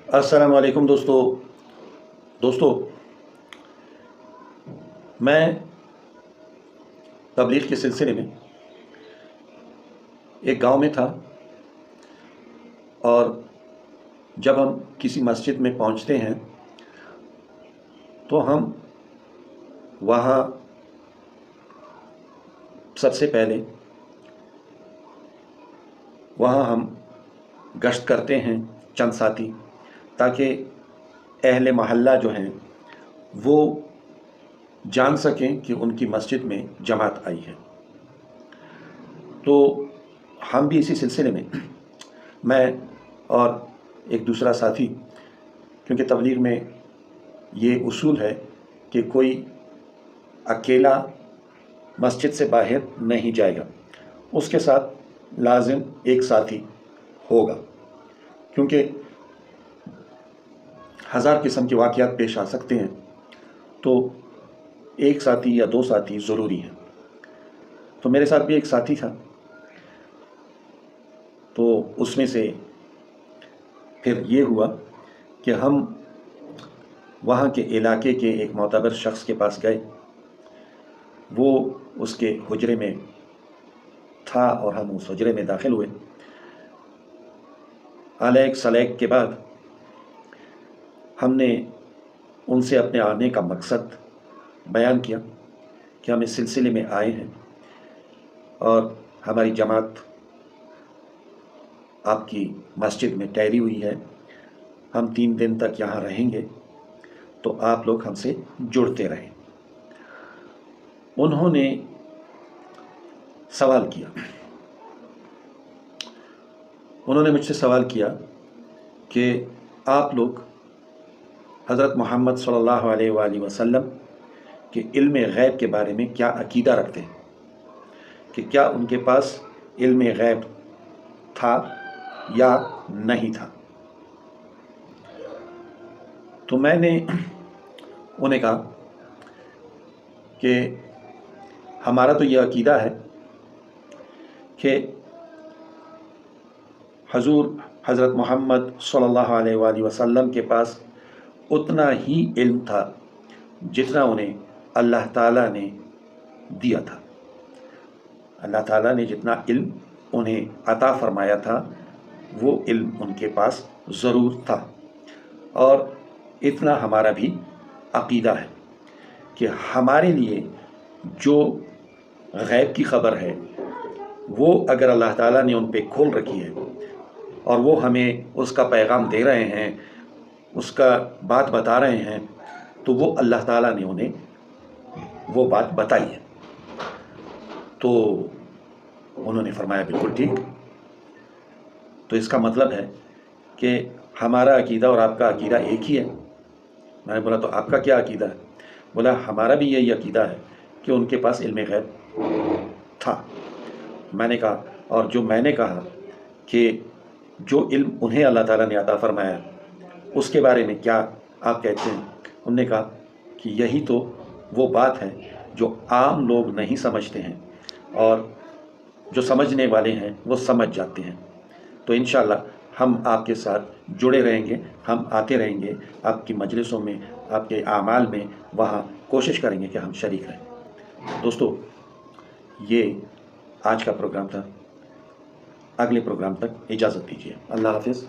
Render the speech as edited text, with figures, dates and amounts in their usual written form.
अस्सलाम वालेकुम दोस्तों, मैं तबलीग के सिलसिले में एक गांव में था और जब हम किसी मस्जिद में पहुंचते हैं तो हम वहां सबसे पहले हम गश्त करते हैं चंद साथी, ताकि अहले महल्ला जो हैं वो जान सकें कि उनकी मस्जिद में जमात आई है। तो हम भी इसी सिलसिले में, मैं और एक दूसरा साथी, क्योंकि तबलीग में ये उसूल है कि कोई अकेला मस्जिद से बाहर नहीं जाएगा, उसके साथ लाजिम एक साथी होगा, क्योंकि हज़ार किस्म के वाक़यात पेश आ सकते हैं। तो एक साथी या दो साथी ज़रूरी हैं। तो मेरे साथ भी एक साथी था, तो उसमें से फिर ये हुआ कि हम वहाँ के इलाके के एक मोतबर शख्स के पास गए। वो उसके हुजरे में था और हम उस हुजरे में दाखिल हुए। अलैक सलैक के बाद हमने उनसे अपने आने का मकसद बयान किया कि हम इस सिलसिले में आए हैं और हमारी जमात आपकी मस्जिद में ठहरी हुई है, हम 3 दिन तक यहाँ रहेंगे, तो आप लोग हमसे जुड़ते रहें। उन्होंने मुझसे सवाल किया कि आप लोग हज़रत मोहम्मद सल्लल्लाहु अलैहि वसल्लम के इल्म गैब के बारे में क्या अकीदा रखते हैं, कि क्या उनके पास इल्म गैब था या नहीं था। तो मैंने उन्हें कहा कि हमारा तो ये अकीदा है कि हजूर हज़रत मोहम्मद सल्लल्लाहु अलैहि वसल्लम के पास उतना ही इल्म था जितना उन्हें अल्लाह ताला ने दिया था। अल्लाह ताला ने जितना इल्म उन्हें अता फरमाया था वो इल्म उनके पास ज़रूर था। और इतना हमारा भी अकीदा है कि हमारे लिए जो गैब की ख़बर है वो अगर अल्लाह ताला ने उन पे खोल रखी है और वो हमें उसका पैगाम दे रहे हैं, उसका बात बता रहे हैं, तो वो अल्लाह ताला ने उन्हें वो बात बताई है। तो उन्होंने फरमाया बिल्कुल ठीक। तो इसका मतलब है कि हमारा अकीदा और आपका अकीदा एक ही है। मैंने बोला तो आपका क्या अकीदा है? बोला हमारा भी यही अकीदा है कि उनके पास इल्म गैब था। मैंने कहा, और जो मैंने कहा कि जो इल्म उन्हें अल्लाह ताला ने अता फरमाया उसके बारे में क्या आप कहते हैं? उन्होंने कहा कि यही तो वो बात है जो आम लोग नहीं समझते हैं और जो समझने वाले हैं वो समझ जाते हैं। तो इंशाअल्लाह हम आपके साथ जुड़े रहेंगे, हम आते रहेंगे आपकी मजलिसों में, आपके आमाल में, वहाँ कोशिश करेंगे कि हम शरीक रहें। दोस्तों, ये आज का प्रोग्राम था। अगले प्रोग्राम तक इजाज़त दीजिए। अल्लाह हाफ़िज़।